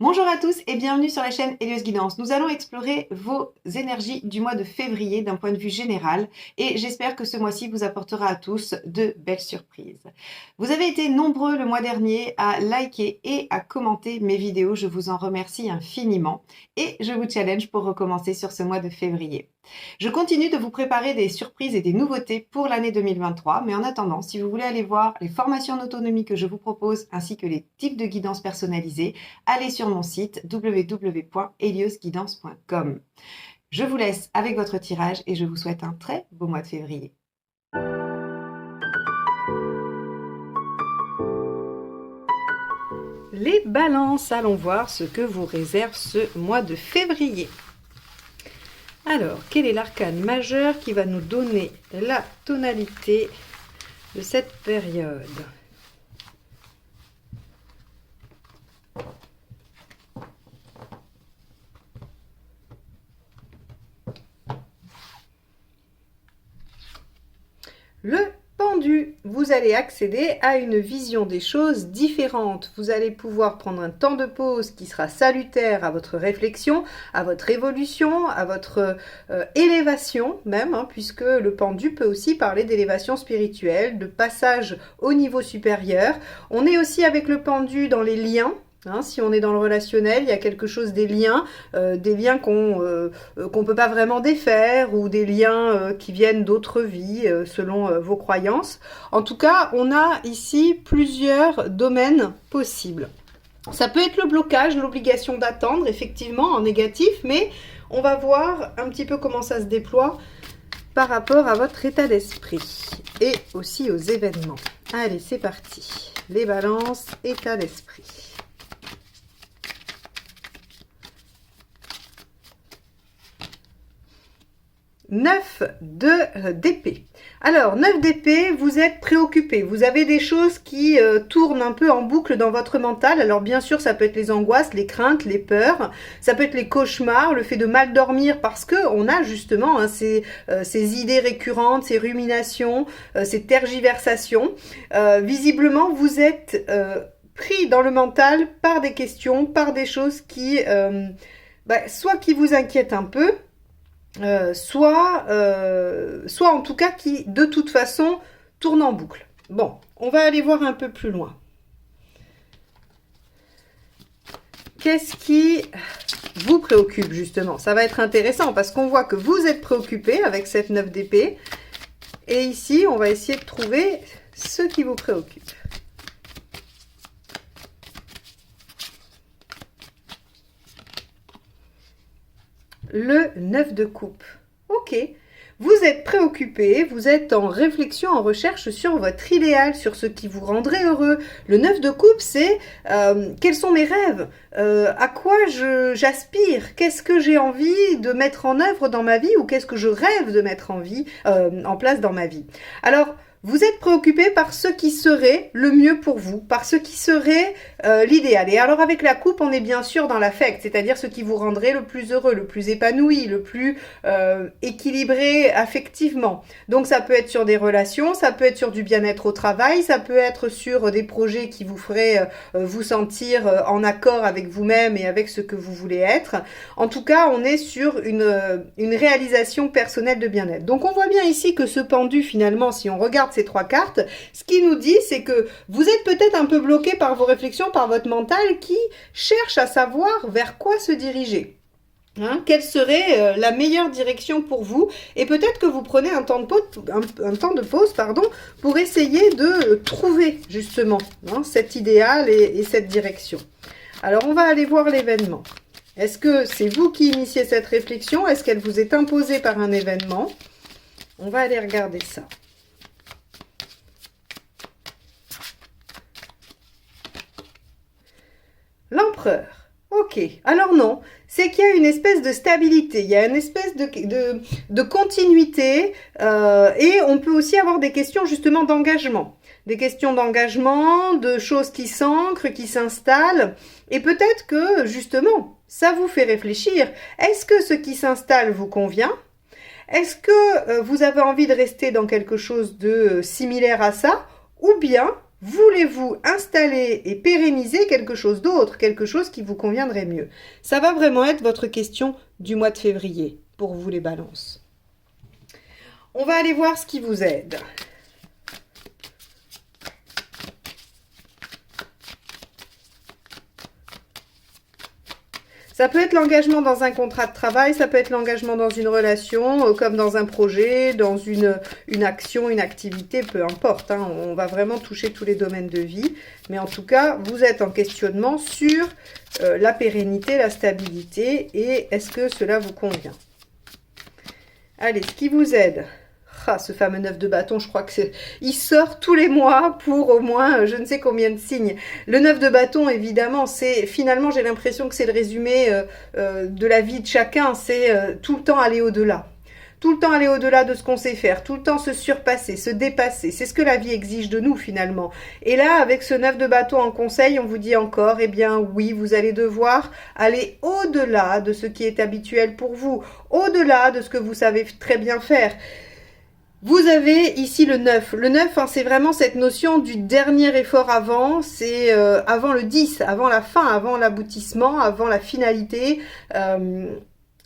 Bonjour à tous et bienvenue sur la chaîne Hélios Guidance. Nous allons explorer vos énergies du mois de février d'un point de vue général et j'espère que ce mois-ci vous apportera à tous de belles surprises. Vous avez été nombreux le mois dernier à liker et à commenter mes vidéos, je vous en remercie infiniment et je vous challenge pour recommencer sur ce mois de février. Je continue de vous préparer des surprises et des nouveautés pour l'année 2023, mais en attendant, si vous voulez aller voir les formations en autonomie que je vous propose ainsi que les types de guidance personnalisés, allez sur mon site www.heliosguidance.com. Je vous laisse avec votre tirage et je vous souhaite un très beau mois de février. Les balances, allons voir ce que vous réserve ce mois de février. Alors, quel est l'arcane majeur qui va nous donner la tonalité de cette période ? Le pendu, vous allez accéder à une vision des choses différente. Vous allez pouvoir prendre un temps de pause qui sera salutaire à votre réflexion, à votre évolution, à votre élévation même, puisque le pendu peut aussi parler d'élévation spirituelle, de passage au niveau supérieur. On est aussi avec le pendu dans les liens. Si on est dans le relationnel, il y a quelque chose des liens qu'on ne peut pas vraiment défaire ou des liens qui viennent d'autres vies selon vos croyances. En tout cas, on a ici plusieurs domaines possibles. Ça peut être le blocage, l'obligation d'attendre, effectivement, en négatif, mais on va voir un petit peu comment ça se déploie par rapport à votre état d'esprit et aussi aux événements. Allez, c'est parti. Les balances, état d'esprit. 9 d'épée. Alors, 9 d'épée, vous êtes préoccupé. Vous avez des choses qui tournent un peu en boucle dans votre mental. Alors, bien sûr, ça peut être les angoisses, les craintes, les peurs. Ça peut être les cauchemars, le fait de mal dormir parce que on a justement ces idées récurrentes, ces ruminations, ces tergiversations. Visiblement, vous êtes pris dans le mental par des questions, par des choses qui, soit qui vous inquiètent un peu, soit en tout cas qui de toute façon tourne en boucle. Bon, on va aller voir un peu plus loin. Qu'est-ce qui vous préoccupe justement? Ça va être intéressant parce qu'on voit que vous êtes préoccupé avec cette 9 d'épée. Et ici, on va essayer de trouver ce qui vous préoccupe. Le 9 de coupe. Ok. Vous êtes préoccupé, vous êtes en réflexion, en recherche sur votre idéal, sur ce qui vous rendrait heureux. Le 9 de coupe, c'est quels sont mes rêves, à quoi j'aspire, qu'est-ce que j'ai envie de mettre en œuvre dans ma vie ou qu'est-ce que je rêve de mettre en place dans ma vie. Alors, vous êtes préoccupé par ce qui serait le mieux pour vous, par ce qui serait l'idéal. Et alors avec la coupe, on est bien sûr dans l'affect, c'est-à-dire ce qui vous rendrait le plus heureux, le plus épanoui, le plus équilibré affectivement. Donc ça peut être sur des relations, ça peut être sur du bien-être au travail, ça peut être sur des projets qui vous feraient vous sentir en accord avec vous-même et avec ce que vous voulez être. En tout cas, on est sur une réalisation personnelle de bien-être. Donc on voit bien ici que ce pendu, finalement, si on regarde ces 3 cartes, ce qui nous dit, c'est que vous êtes peut-être un peu bloqué par vos réflexions, par votre mental qui cherche à savoir vers quoi se diriger. Quelle serait la meilleure direction pour vous? Et peut-être que vous prenez un temps de pause, pour essayer de trouver justement cet idéal et cette direction. Alors, on va aller voir l'événement. Est-ce que c'est vous qui initiez cette réflexion? Est-ce qu'elle vous est imposée par un événement? On va aller regarder ça. L'empereur. Ok, alors non, c'est qu'il y a une espèce de stabilité, il y a une espèce de continuité et on peut aussi avoir des questions justement d'engagement. Des questions d'engagement, de choses qui s'ancrent, qui s'installent. Et peut-être que justement, ça vous fait réfléchir. Est-ce que ce qui s'installe vous convient? Est-ce que vous avez envie de rester dans quelque chose de similaire à ça? Ou bien Voulez-vous installer et pérenniser quelque chose d'autre, quelque chose qui vous conviendrait mieux? Ça va vraiment être votre question du mois de février pour vous les balances. On va aller voir ce qui vous aide. Ça peut être l'engagement dans un contrat de travail, ça peut être l'engagement dans une relation, comme dans un projet, dans une action, une activité, peu importe. Hein, on va vraiment toucher tous les domaines de vie. Mais en tout cas, vous êtes en questionnement sur la pérennité, la stabilité et est-ce que cela vous convient? Allez, ce qui vous aide. Ah, ce fameux 9 de bâton, je crois que il sort tous les mois pour au moins je ne sais combien de signes. Le 9 de bâton, évidemment, c'est finalement, j'ai l'impression que c'est le résumé de la vie de chacun. C'est tout le temps aller au-delà. Tout le temps aller au-delà de ce qu'on sait faire, tout le temps se surpasser, se dépasser. C'est ce que la vie exige de nous finalement. Et là, avec ce 9 de bâton en conseil, on vous dit encore, eh bien oui, vous allez devoir aller au-delà de ce qui est habituel pour vous, au-delà de ce que vous savez très bien faire. Vous avez ici le 9. Le 9, hein, c'est vraiment cette notion du dernier effort avant. C'est avant le 10, avant la fin, avant l'aboutissement, avant la finalité,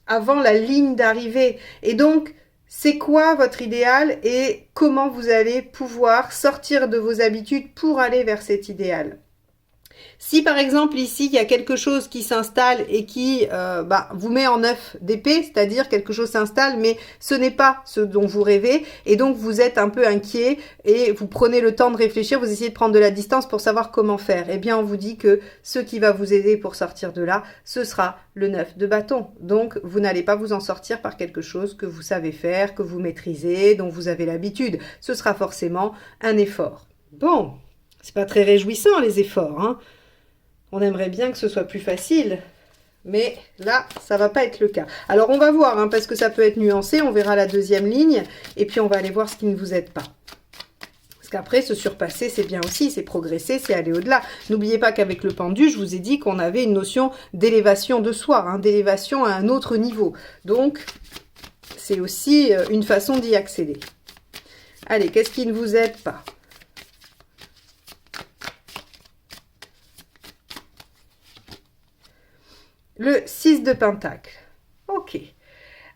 avant la ligne d'arrivée. Et donc, c'est quoi votre idéal et comment vous allez pouvoir sortir de vos habitudes pour aller vers cet idéal? Si par exemple ici il y a quelque chose qui s'installe et qui vous met en 9 d'épée, c'est-à-dire quelque chose s'installe mais ce n'est pas ce dont vous rêvez et donc vous êtes un peu inquiet et vous prenez le temps de réfléchir, vous essayez de prendre de la distance pour savoir comment faire. Eh bien on vous dit que ce qui va vous aider pour sortir de là, ce sera le 9 de bâton. Donc vous n'allez pas vous en sortir par quelque chose que vous savez faire, que vous maîtrisez, dont vous avez l'habitude. Ce sera forcément un effort. Bon, c'est pas très réjouissant les efforts, hein. On aimerait bien que ce soit plus facile, mais là, ça va pas être le cas. Alors, on va voir, hein, parce que ça peut être nuancé. On verra la deuxième ligne, et puis on va aller voir ce qui ne vous aide pas. Parce qu'après, se surpasser, c'est bien aussi, c'est progresser, c'est aller au-delà. N'oubliez pas qu'avec le pendu, je vous ai dit qu'on avait une notion d'élévation de soi, hein, d'élévation à un autre niveau. Donc, c'est aussi une façon d'y accéder. Allez, qu'est-ce qui ne vous aide pas ? Le 6 de Pentacle. Ok.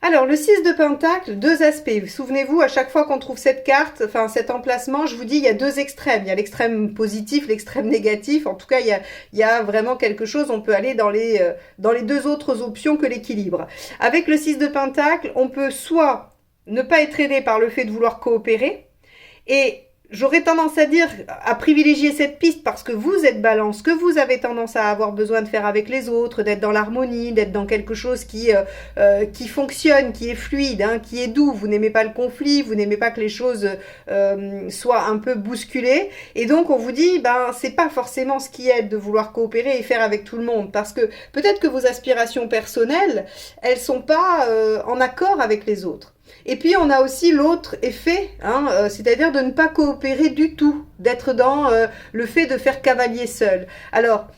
Alors, le 6 de Pentacle, deux aspects. Souvenez-vous, à chaque fois qu'on trouve cette carte, enfin cet emplacement, je vous dis, il y a deux extrêmes. Il y a l'extrême positif, l'extrême négatif. En tout cas, il y a vraiment quelque chose. On peut aller dans les deux autres options que l'équilibre. Avec le 6 de Pentacle, on peut soit ne pas être aidé par le fait de vouloir coopérer et j'aurais tendance à dire, à privilégier cette piste parce que vous êtes balance, que vous avez tendance à avoir besoin de faire avec les autres, d'être dans l'harmonie, d'être dans quelque chose qui fonctionne, qui est fluide, hein, qui est doux. Vous n'aimez pas le conflit, vous n'aimez pas que les choses soient un peu bousculées. Et donc, on vous dit, c'est pas forcément ce qui aide de vouloir coopérer et faire avec tout le monde. Parce que peut-être que vos aspirations personnelles, elles sont pas en accord avec les autres. Et puis, on a aussi l'autre effet, hein, c'est-à-dire de ne pas coopérer du tout, d'être dans le fait de faire cavalier seul. Alors,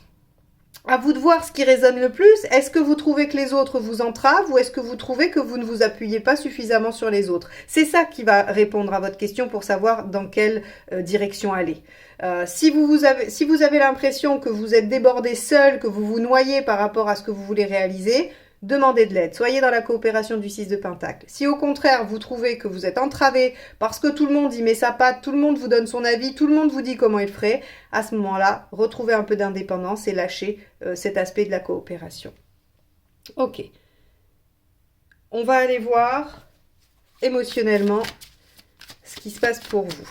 à vous de voir ce qui résonne le plus. Est-ce que vous trouvez que les autres vous entravent ou est-ce que vous trouvez que vous ne vous appuyez pas suffisamment sur les autres? C'est ça qui va répondre à votre question pour savoir dans quelle direction aller. Si vous avez l'impression que vous êtes débordé seul, que vous vous noyez par rapport à ce que vous voulez réaliser, demandez de l'aide, soyez dans la coopération du 6 de Pentacle. Si au contraire, vous trouvez que vous êtes entravé parce que tout le monde y met sa patte, tout le monde vous donne son avis, tout le monde vous dit comment il ferait, à ce moment-là, retrouvez un peu d'indépendance et lâchez cet aspect de la coopération. Ok. On va aller voir émotionnellement ce qui se passe pour vous.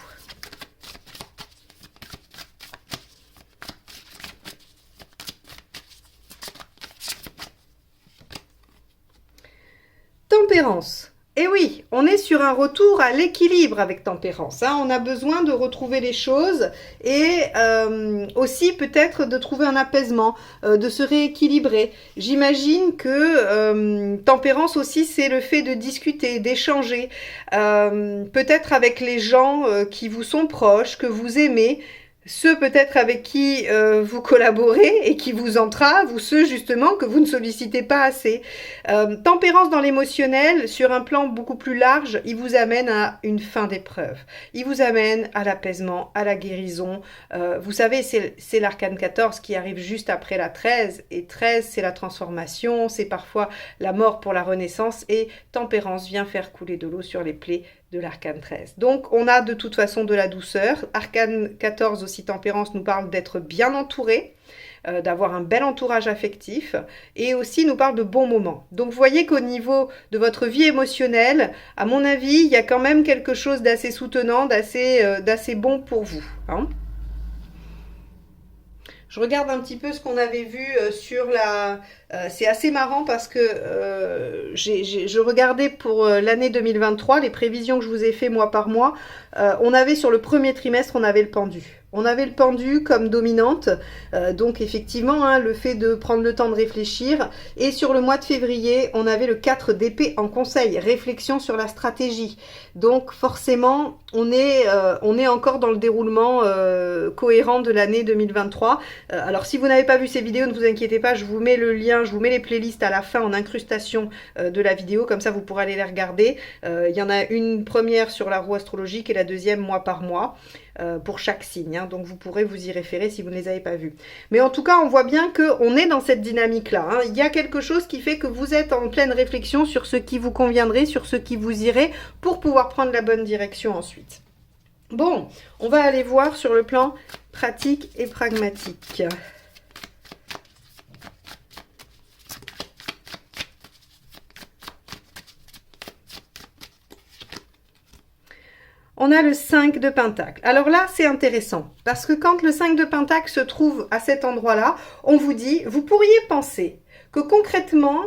Tempérance. Et oui, on est sur un retour à l'équilibre avec Tempérance. Hein. On a besoin de retrouver les choses et aussi peut-être de trouver un apaisement, de se rééquilibrer. J'imagine que Tempérance aussi, c'est le fait de discuter, d'échanger, peut-être avec les gens qui vous sont proches, que vous aimez, ceux peut-être avec qui vous collaborez et qui vous entravent, ou ceux justement que vous ne sollicitez pas assez. Tempérance dans l'émotionnel, sur un plan beaucoup plus large, il vous amène à une fin d'épreuve. Il vous amène à l'apaisement, à la guérison. Vous savez, c'est l'arcane 14 qui arrive juste après la 13, et 13 c'est la transformation, c'est parfois la mort pour la renaissance, et tempérance vient faire couler de l'eau sur les plaies de l'arcane 13. Donc on a de toute façon de la douceur. Arcane 14 aussi, tempérance, nous parle d'être bien entouré, d'avoir un bel entourage affectif, et aussi nous parle de bons moments. Donc vous voyez qu'au niveau de votre vie émotionnelle, à mon avis, il y a quand même quelque chose d'assez soutenant, d'assez bon pour vous, hein. Je regarde un petit peu ce qu'on avait vu sur la... c'est assez marrant parce que je regardais pour l'année 2023, les prévisions que je vous ai fait mois par mois. On avait sur le premier trimestre, on avait le pendu. On avait le pendu comme dominante, donc effectivement, hein, le fait de prendre le temps de réfléchir. Et sur le mois de février, on avait le 4 d'épée en conseil, réflexion sur la stratégie. Donc forcément, on est encore dans le déroulement cohérent de l'année 2023. Alors si vous n'avez pas vu ces vidéos, ne vous inquiétez pas, je vous mets le lien, je vous mets les playlists à la fin en incrustation de la vidéo, comme ça vous pourrez aller les regarder. Il y en a une première sur la roue astrologique et la deuxième mois par mois. Pour chaque signe, hein. Donc vous pourrez vous y référer si vous ne les avez pas vus. Mais en tout cas, on voit bien qu'on est dans cette dynamique-là, hein. Il y a quelque chose qui fait que vous êtes en pleine réflexion sur ce qui vous conviendrait, sur ce qui vous irait, pour pouvoir prendre la bonne direction ensuite. Bon, on va aller voir sur le plan pratique et pragmatique. On a le 5 de Pentacle. Alors là, c'est intéressant, parce que quand le 5 de Pentacle se trouve à cet endroit-là, on vous dit, vous pourriez penser que concrètement,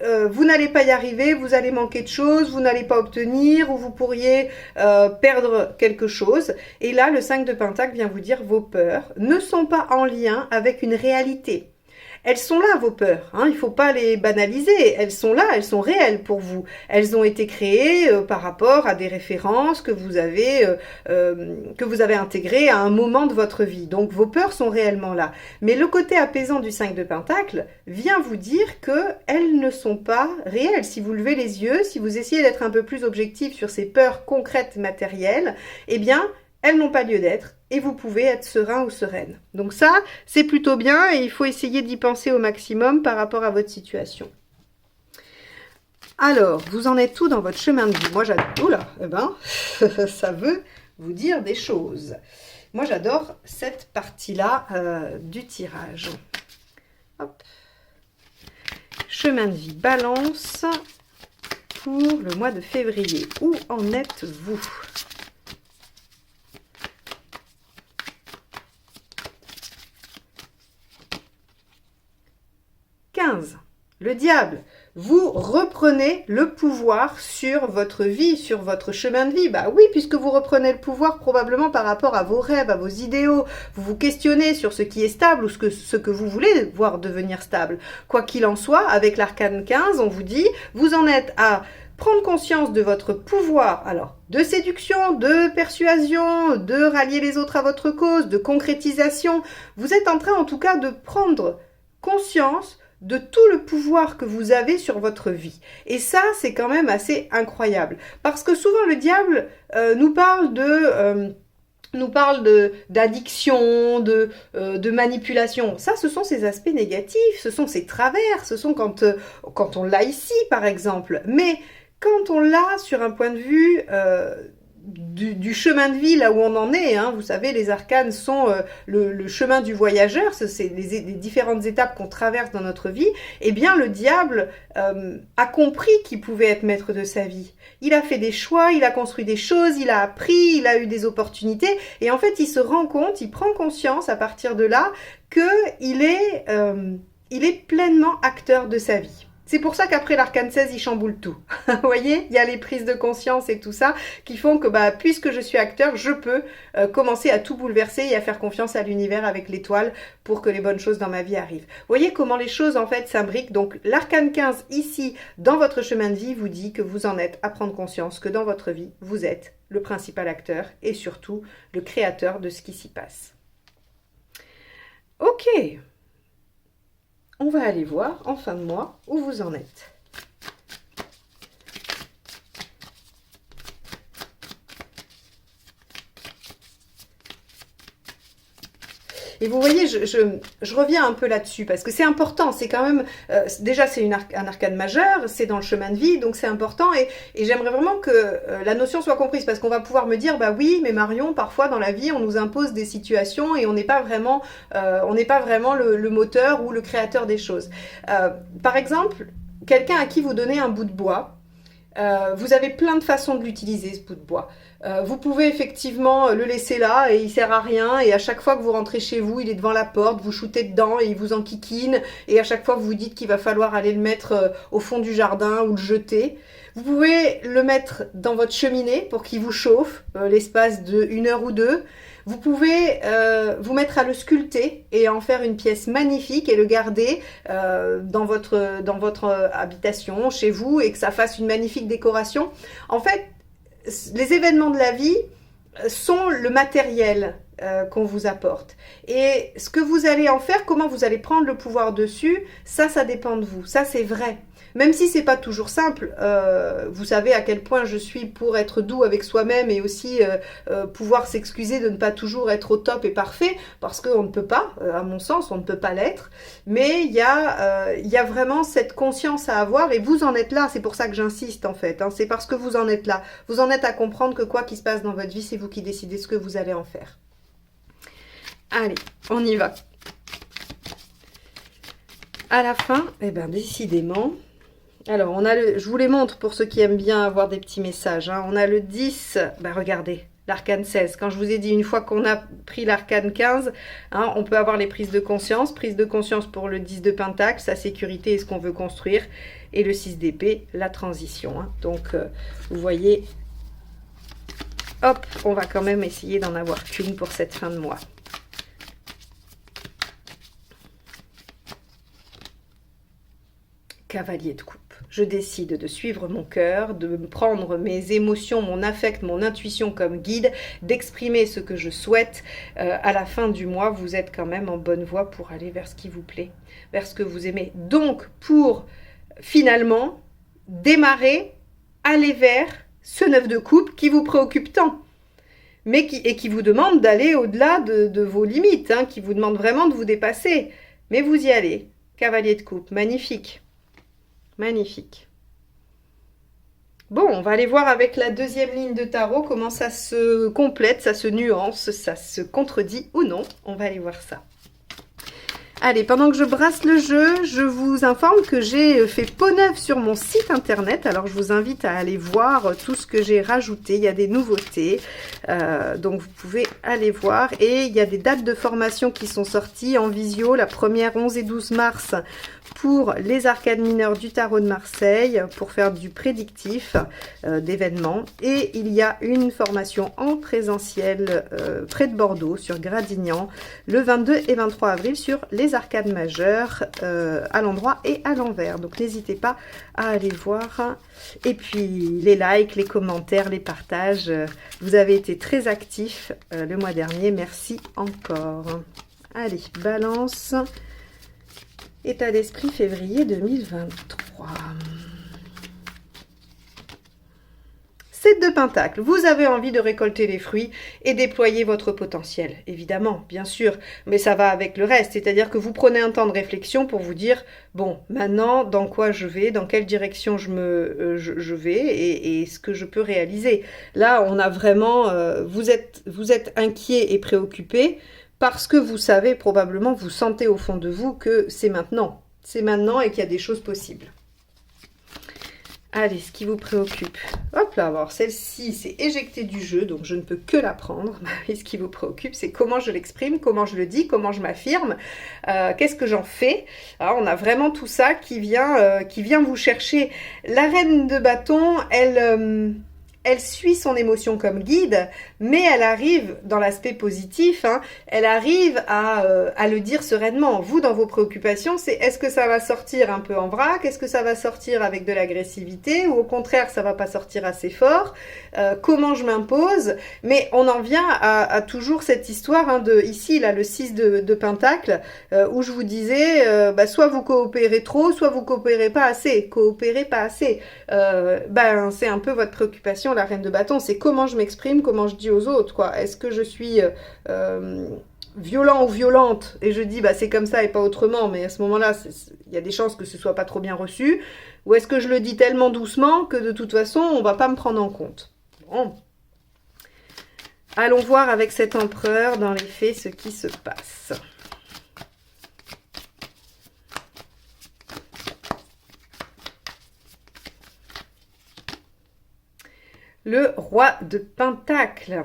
vous n'allez pas y arriver, vous allez manquer de choses, vous n'allez pas obtenir, ou vous pourriez perdre quelque chose. Et là, le 5 de Pentacle vient vous dire, vos peurs ne sont pas en lien avec une réalité. Elles sont là, vos peurs, hein, il ne faut pas les banaliser, elles sont là, elles sont réelles pour vous. Elles ont été créées par rapport à des références que vous avez intégrées à un moment de votre vie. Donc vos peurs sont réellement là. Mais le côté apaisant du 5 de Pentacle vient vous dire qu'elles ne sont pas réelles. Si vous levez les yeux, si vous essayez d'être un peu plus objectif sur ces peurs concrètes matérielles, eh bien, elles n'ont pas lieu d'être et vous pouvez être serein ou sereine. Donc ça, c'est plutôt bien et il faut essayer d'y penser au maximum par rapport à votre situation. Alors, vous en êtes où dans votre chemin de vie? Moi, j'adore... Oula, eh ben, ça veut vous dire des choses. Moi, j'adore cette partie-là du tirage. Hop. Chemin de vie, balance pour le mois de février. Où en êtes-vous? Le diable, vous reprenez le pouvoir sur votre vie, sur votre chemin de vie. Bah oui, puisque vous reprenez le pouvoir probablement par rapport à vos rêves, à vos idéaux. Vous vous questionnez sur ce qui est stable ou ce que vous voulez voir devenir stable. Quoi qu'il en soit, avec l'arcane 15, on vous dit, vous en êtes à prendre conscience de votre pouvoir, alors de séduction, de persuasion, de rallier les autres à votre cause, de concrétisation. Vous êtes en train en tout cas de prendre conscience de tout le pouvoir que vous avez sur votre vie. Et ça, c'est quand même assez incroyable. Parce que souvent, le diable nous parle d'addiction, de manipulation. Ça, ce sont ces aspects négatifs, ce sont ces travers, ce sont quand on l'a ici, par exemple. Mais quand on l'a sur un point de vue... Du chemin de vie, là où on en est, hein. Vous savez, les arcanes sont le chemin du voyageur, c'est les différentes étapes qu'on traverse dans notre vie. Eh bien, le diable a compris qu'il pouvait être maître de sa vie. Il a fait des choix, il a construit des choses, il a appris, il a eu des opportunités, et en fait, il se rend compte, il prend conscience à partir de là qu'il est pleinement acteur de sa vie. C'est pour ça qu'après l'arcane 16, il chamboule tout. Vous voyez, il y a les prises de conscience et tout ça qui font que puisque je suis acteur, je peux commencer à tout bouleverser et à faire confiance à l'univers avec l'étoile pour que les bonnes choses dans ma vie arrivent. Vous voyez comment les choses en fait s'imbriquent. Donc l'arcane 15 ici, dans votre chemin de vie, vous dit que vous en êtes à prendre conscience que dans votre vie, vous êtes le principal acteur et surtout le créateur de ce qui s'y passe. Ok, on va aller voir en fin de mois où vous en êtes. Et vous voyez, je reviens un peu là-dessus, parce que c'est important, c'est quand même, déjà c'est un arcane majeur, c'est dans le chemin de vie, donc c'est important, et j'aimerais vraiment que la notion soit comprise, parce qu'on va pouvoir me dire, bah oui, mais Marion, parfois dans la vie, on nous impose des situations, et on n'est pas vraiment, le moteur ou le créateur des choses. Par exemple, quelqu'un à qui vous donnez un bout de bois, vous avez plein de façons de l'utiliser, ce bout de bois. Vous pouvez effectivement le laisser là et il sert à rien, et à chaque fois que vous rentrez chez vous, il est devant la porte, vous shootez dedans et il vous enquiquine, et à chaque fois vous vous dites qu'il va falloir aller le mettre au fond du jardin ou le jeter. Vous pouvez le mettre dans votre cheminée pour qu'il vous chauffe l'espace de 1 heure ou 2. Vous pouvez vous mettre à le sculpter et en faire une pièce magnifique et le garder dans votre habitation, chez vous, et que ça fasse une magnifique décoration. En fait, les événements de la vie sont le matériel qu'on vous apporte. Et ce que vous allez en faire, comment vous allez prendre le pouvoir dessus, ça dépend de vous. Ça, c'est vrai. Même si c'est pas toujours simple, vous savez à quel point je suis pour être doux avec soi-même et aussi pouvoir s'excuser de ne pas toujours être au top et parfait, parce qu'on ne peut pas, à mon sens, on ne peut pas l'être. Mais il y a vraiment cette conscience à avoir, et vous en êtes là, c'est pour ça que j'insiste en fait, hein, c'est parce que vous en êtes là. Vous en êtes à comprendre que quoi qu'il se passe dans votre vie, c'est vous qui décidez ce que vous allez en faire. Allez, on y va. À la fin, eh ben décidément... Alors, on a je vous les montre pour ceux qui aiment bien avoir des petits messages. Hein. On a le 10, ben regardez, l'arcane 16. Quand je vous ai dit, une fois qu'on a pris l'arcane 15, hein, on peut avoir les prises de conscience. Prise de conscience pour le 10 de Pentacle, sa sécurité et ce qu'on veut construire. Et le 6 d'épée, la transition. Hein. Donc, vous voyez, hop, on va quand même essayer d'en avoir qu'une pour cette fin de mois. Cavalier de coupe. Je décide de suivre mon cœur, de prendre mes émotions, mon affect, mon intuition comme guide, d'exprimer ce que je souhaite. À la fin du mois, vous êtes quand même en bonne voie pour aller vers ce qui vous plaît, vers ce que vous aimez. Donc, pour finalement démarrer, aller vers ce 9 de coupe qui vous préoccupe tant, mais qui vous demande d'aller au-delà de vos limites, hein, qui vous demande vraiment de vous dépasser. Mais vous y allez. Cavalier de coupe, magnifique. Magnifique. Bon, on va aller voir avec la deuxième ligne de tarot comment ça se complète, ça se nuance, ça se contredit ou non. On va aller voir ça. Allez, pendant que je brasse le jeu, je vous informe que j'ai fait peau neuve sur mon site internet. Alors, je vous invite à aller voir tout ce que j'ai rajouté. Il y a des nouveautés, donc vous pouvez aller voir. Et il y a des dates de formation qui sont sorties en visio. La première, 11 et 12 mars, pour les arcanes mineurs du tarot de Marseille, pour faire du prédictif d'événements. Et il y a une formation en présentiel près de Bordeaux, sur Gradignan, le 22 et 23 avril, sur les arcanes majeures à l'endroit et à l'envers. Donc n'hésitez pas à aller voir. Et puis les likes, les commentaires, les partages. Vous avez été très actifs le mois dernier. Merci encore. Allez, balance. État d'esprit février 2023. 7 de Pentacle, vous avez envie de récolter les fruits et déployer votre potentiel, évidemment, bien sûr, mais ça va avec le reste, c'est-à-dire que vous prenez un temps de réflexion pour vous dire, bon, maintenant, dans quoi je vais, dans quelle direction je vais et ce que je peux réaliser. Là, on a vraiment, vous êtes inquiet et préoccupé parce que vous savez, probablement, vous sentez au fond de vous que c'est maintenant et qu'il y a des choses possibles. Allez, ce qui vous préoccupe. Hop là, alors celle-ci, c'est éjectée du jeu, donc je ne peux que la prendre. Et ce qui vous préoccupe, c'est comment je l'exprime, comment je le dis, comment je m'affirme, qu'est-ce que j'en fais. Alors, on a vraiment tout ça qui vient vous chercher. La reine de bâton, elle suit son émotion comme guide, mais elle arrive, dans l'aspect positif, hein, elle arrive à le dire sereinement. Vous, dans vos préoccupations, c'est est-ce que ça va sortir un peu en vrac, est-ce que ça va sortir avec de l'agressivité, ou au contraire, ça va pas sortir assez fort, comment je m'impose, mais on en vient à toujours cette histoire, hein, de ici, là, le 6 de Pentacle, où je vous disais, soit vous coopérez trop, soit vous coopérez pas assez, coopérez pas assez. C'est un peu votre préoccupation, la reine de bâton, c'est comment je m'exprime, comment je dis aux autres, quoi. Est-ce que je suis violent ou violente et je dis c'est comme ça et pas autrement, mais à ce moment-là, il y a des chances que ce soit pas trop bien reçu, ou est-ce que je le dis tellement doucement que de toute façon, on va pas me prendre en compte. Bon. Allons voir avec cet empereur dans les faits ce qui se passe. Le roi de Pentacle.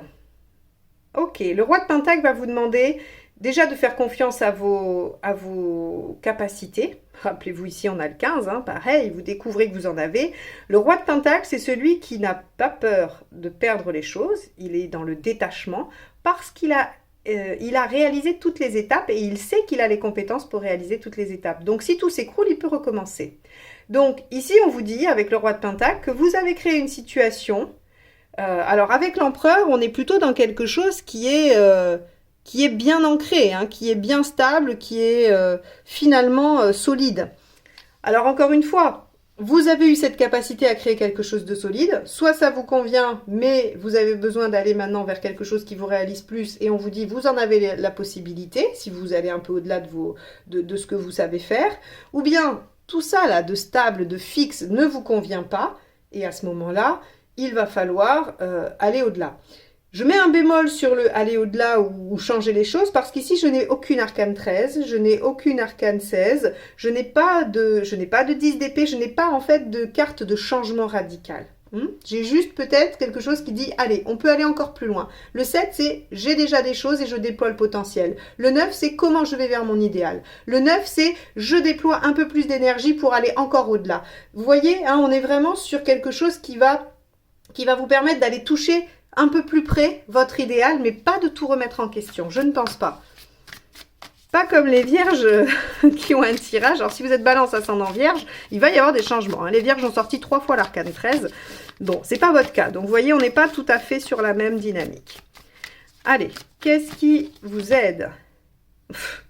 Ok, le roi de Pentacle va vous demander déjà de faire confiance à vos capacités. Rappelez-vous, ici, on a le 15, hein, pareil, vous découvrez que vous en avez. Le roi de Pentacle, c'est celui qui n'a pas peur de perdre les choses. Il est dans le détachement parce qu'il a réalisé toutes les étapes et il sait qu'il a les compétences pour réaliser toutes les étapes. Donc, si tout s'écroule, il peut recommencer. Donc, ici, on vous dit, avec le roi de Pentacle, que vous avez créé une situation. Alors, avec l'empereur, on est plutôt dans quelque chose qui est bien ancré, hein, qui est bien stable, qui est finalement solide. Alors, encore une fois, vous avez eu cette capacité à créer quelque chose de solide. Soit ça vous convient, mais vous avez besoin d'aller maintenant vers quelque chose qui vous réalise plus. Et on vous dit, vous en avez la possibilité, si vous allez un peu au-delà de ce que vous savez faire. Ou bien, tout ça là, de stable, de fixe, ne vous convient pas. Et à ce moment-là, il va falloir aller au-delà. Je mets un bémol sur le aller au-delà ou changer les choses parce qu'ici, je n'ai aucune arcane 13, je n'ai aucune arcane 16, je n'ai pas de 10 d'épée, je n'ai pas en fait de carte de changement radical. J'ai juste peut-être quelque chose qui dit, allez, on peut aller encore plus loin. Le 7, c'est j'ai déjà des choses et je déploie le potentiel. Le 9, c'est comment je vais vers mon idéal. Le 9, c'est je déploie un peu plus d'énergie pour aller encore au-delà. Vous voyez, hein, on est vraiment sur quelque chose qui va vous permettre d'aller toucher un peu plus près votre idéal, mais pas de tout remettre en question. Je ne pense pas. Pas comme les vierges qui ont un tirage. Alors, si vous êtes balance ascendant vierge, il va y avoir des changements. Les vierges ont sorti 3 fois l'arcane 13. Bon, c'est pas votre cas. Donc, vous voyez, on n'est pas tout à fait sur la même dynamique. Allez, qu'est-ce qui vous aide ?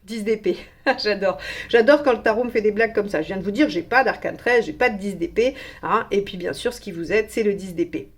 10 d'épée. J'adore. J'adore quand le tarot me fait des blagues comme ça. Je viens de vous dire, j'ai pas d'arcane 13, j'ai pas de 10 d'épée. Hein, et puis, bien sûr, ce qui vous aide, c'est le 10 d'épée.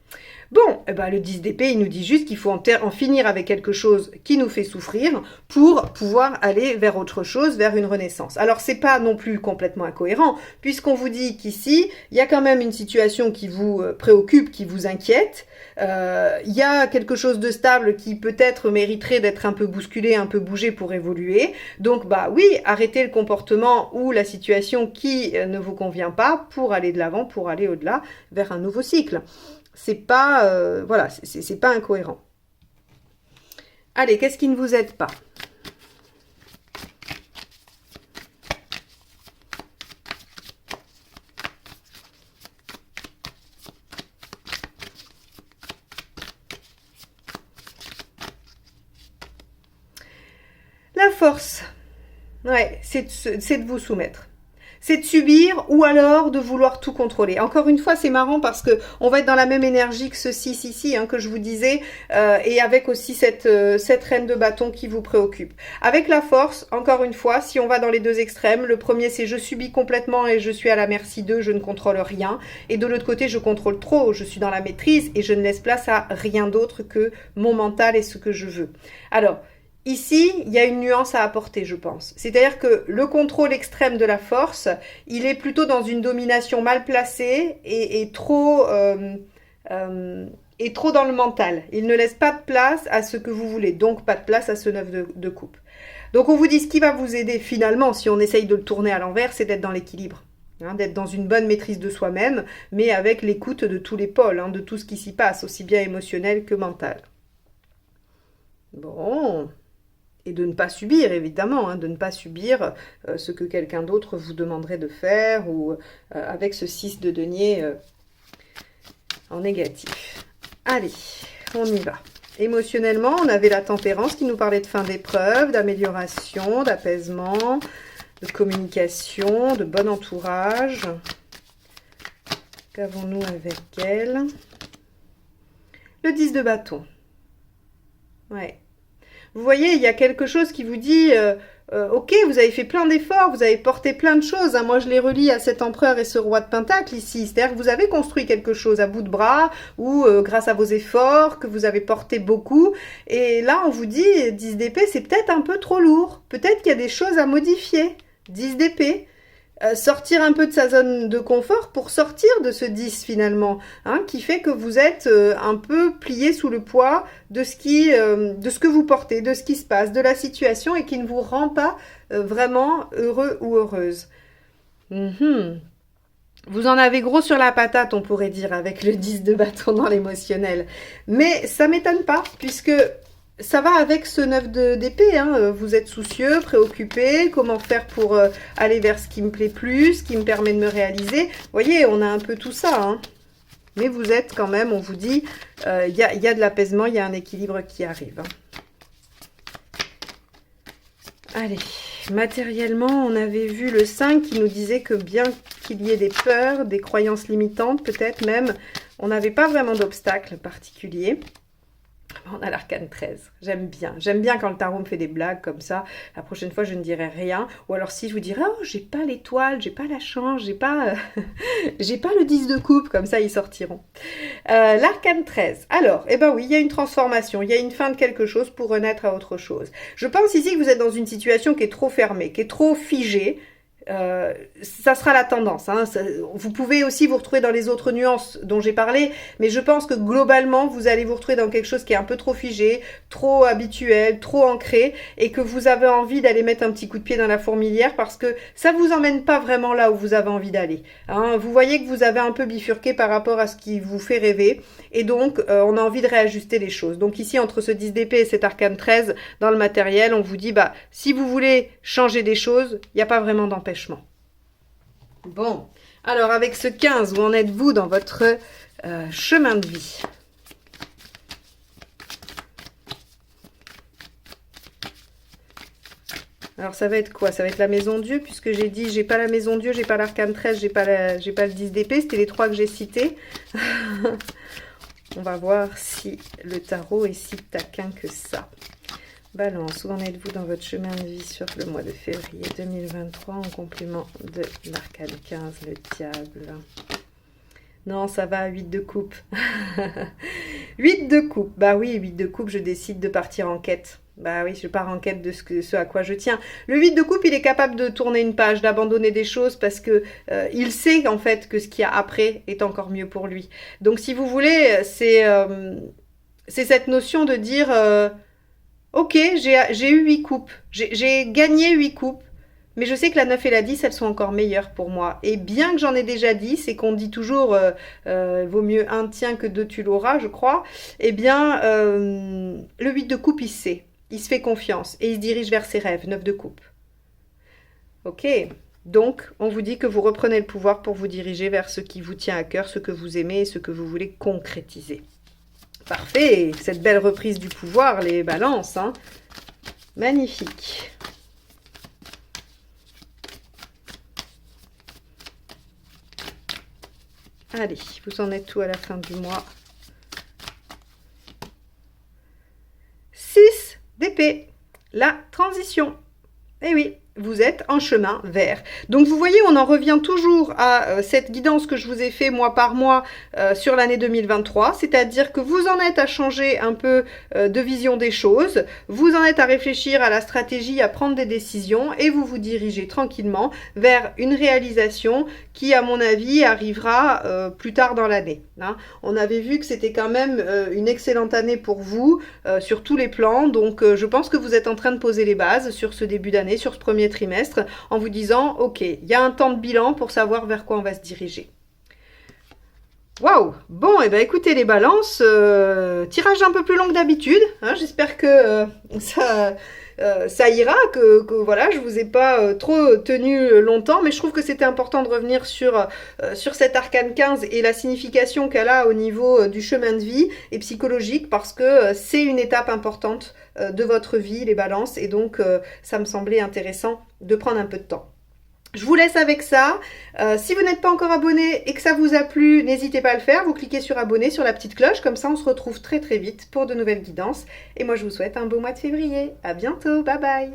Bon, le 10 d'épée, il nous dit juste qu'il faut en finir avec quelque chose qui nous fait souffrir pour pouvoir aller vers autre chose, vers une renaissance. Alors, c'est pas non plus complètement incohérent, puisqu'on vous dit qu'ici, il y a quand même une situation qui vous préoccupe, qui vous inquiète. Il y a quelque chose de stable qui peut-être mériterait d'être un peu bousculé, un peu bougé pour évoluer. Donc, oui, arrêtez le comportement ou la situation qui ne vous convient pas pour aller de l'avant, pour aller au-delà, vers un nouveau cycle. C'est pas, c'est pas incohérent. Allez, qu'est-ce qui ne vous aide pas ? La force, ouais, c'est de vous soumettre. C'est de subir ou alors de vouloir tout contrôler. Encore une fois, c'est marrant parce que on va être dans la même énergie que ce 6 ici, hein, que je vous disais, et avec aussi cette reine de bâton qui vous préoccupe. Avec la force, encore une fois, si on va dans les deux extrêmes, le premier c'est je subis complètement et je suis à la merci d'eux, je ne contrôle rien. Et de l'autre côté, je contrôle trop, je suis dans la maîtrise et je ne laisse place à rien d'autre que mon mental et ce que je veux. Alors, ici, il y a une nuance à apporter, je pense. C'est-à-dire que le contrôle extrême de la force, il est plutôt dans une domination mal placée et trop dans le mental. Il ne laisse pas de place à ce que vous voulez, donc pas de place à ce 9 de coupe. Donc on vous dit ce qui va vous aider finalement, si on essaye de le tourner à l'envers, c'est d'être dans l'équilibre. Hein, d'être dans une bonne maîtrise de soi-même, mais avec l'écoute de tous les pôles, hein, de tout ce qui s'y passe, aussi bien émotionnel que mental. Bon... Et de ne pas subir, évidemment, hein, de ne pas subir ce que quelqu'un d'autre vous demanderait de faire ou avec ce 6 de denier en négatif. Allez, on y va. Émotionnellement, on avait la tempérance qui nous parlait de fin d'épreuve, d'amélioration, d'apaisement, de communication, de bon entourage. Qu'avons-nous avec elle? Le 10 de bâton. Ouais. Vous voyez, il y a quelque chose qui vous dit... ok, vous avez fait plein d'efforts, vous avez porté plein de choses. Hein. Moi, je les relie à cet empereur et ce roi de Pentacle ici. C'est-à-dire que vous avez construit quelque chose à bout de bras ou grâce à vos efforts, que vous avez porté beaucoup. Et là, on vous dit, 10 d'épée, c'est peut-être un peu trop lourd. Peut-être qu'il y a des choses à modifier. 10 d'épée. Sortir un peu de sa zone de confort pour sortir de ce 10 finalement, hein, qui fait que vous êtes un peu plié sous le poids de ce que vous portez, de ce qui se passe, de la situation et qui ne vous rend pas vraiment heureux ou heureuse. Vous en avez gros sur la patate, on pourrait dire, avec le 10 de bâton dans l'émotionnel. Mais ça m'étonne pas, puisque... ça va avec ce 9 d'épée, hein. Vous êtes soucieux, préoccupé, comment faire pour aller vers ce qui me plaît plus, ce qui me permet de me réaliser. Vous voyez, on a un peu tout ça, hein. Mais vous êtes quand même, on vous dit, il y a de l'apaisement, il y a un équilibre qui arrive. Allez, matériellement, on avait vu le 5 qui nous disait que bien qu'il y ait des peurs, des croyances limitantes, peut-être même, on n'avait pas vraiment d'obstacles particuliers. On a l'arcane 13. J'aime bien. J'aime bien quand le tarot me fait des blagues comme ça. La prochaine fois, je ne dirai rien. Ou alors si je vous dirais, oh, j'ai pas l'étoile, j'ai pas la chance, j'ai pas le 10 de coupe. Comme ça, ils sortiront. L'arcane 13. Alors, eh ben oui, il y a une transformation. Il y a une fin de quelque chose pour renaître à autre chose. Je pense ici que vous êtes dans une situation qui est trop fermée, qui est trop figée. Ça sera la tendance, hein. Vous pouvez aussi vous retrouver dans les autres nuances dont j'ai parlé, mais je pense que globalement vous allez vous retrouver dans quelque chose qui est un peu trop figé, trop habituel, trop ancré, et que vous avez envie d'aller mettre un petit coup de pied dans la fourmilière parce que ça vous emmène pas vraiment là où vous avez envie d'aller, hein. Vous voyez que vous avez un peu bifurqué par rapport à ce qui vous fait rêver, et donc on a envie de réajuster les choses. Donc ici, entre ce 10 d'épée et cet arcane 13 dans le matériel, on vous dit, bah si vous voulez changer des choses, il n'y a pas vraiment d'empêchement. Bon, alors avec ce 15, où en êtes-vous dans votre chemin de vie? Alors ça va être quoi? Ça va être la maison Dieu, puisque j'ai dit, j'ai pas la maison Dieu, j'ai pas l'arcane 13, j'ai pas le 10 d'épée, c'était les 3 que j'ai cités. On va voir si le tarot est si taquin que ça. Balance, où en êtes-vous dans votre chemin de vie sur le mois de février 2023 en complément de l'arcane 15, le diable? Non, ça va, 8 de coupe. 8 de coupe, bah oui, 8 de coupe, je décide de partir en quête. Bah oui, je pars en quête de ce à quoi je tiens. Le 8 de coupe, il est capable de tourner une page, d'abandonner des choses parce que il sait en fait que ce qu'il y a après est encore mieux pour lui. Donc si vous voulez, c'est cette notion de dire... ok, j'ai eu 8 coupes, j'ai gagné 8 coupes, mais je sais que la 9 et la 10, elles sont encore meilleures pour moi. Et bien que j'en ai déjà 10, et qu'on dit toujours, vaut mieux un tien que deux tu l'auras, je crois, eh bien, le 8 de coupe, il sait, il se fait confiance, et il se dirige vers ses rêves, 9 de coupe. Ok, donc on vous dit que vous reprenez le pouvoir pour vous diriger vers ce qui vous tient à cœur, ce que vous aimez et ce que vous voulez concrétiser. Parfait, cette belle reprise du pouvoir, les balances, hein. Magnifique. Allez, vous en êtes tout à la fin du mois. 6 d'épée, la transition. Eh oui, vous êtes en chemin vers. Donc vous voyez, on en revient toujours à cette guidance que je vous ai fait mois par mois sur l'année 2023, c'est-à-dire que vous en êtes à changer un peu de vision des choses, vous en êtes à réfléchir à la stratégie, à prendre des décisions et vous vous dirigez tranquillement vers une réalisation qui, à mon avis, arrivera plus tard dans l'année, hein. On avait vu que c'était quand même une excellente année pour vous sur tous les plans, donc je pense que vous êtes en train de poser les bases sur ce début d'année, sur ce premier trimestre, en vous disant, ok, il y a un temps de bilan pour savoir vers quoi on va se diriger. Waouh! Bon, et ben écoutez les balances, tirage un peu plus long que d'habitude, hein, j'espère que ça ira, voilà, je vous ai pas trop tenu longtemps, mais je trouve que c'était important de revenir sur cet arcane 15 et la signification qu'elle a au niveau du chemin de vie et psychologique, parce que c'est une étape importante de votre vie, les balances, et donc ça me semblait intéressant de prendre un peu de temps. Je vous laisse avec ça. Si vous n'êtes pas encore abonné et que ça vous a plu, n'hésitez pas à le faire. Vous cliquez sur abonner, sur la petite cloche. Comme ça, on se retrouve très très vite pour de nouvelles guidances. Et moi, je vous souhaite un beau mois de février. À bientôt. Bye bye.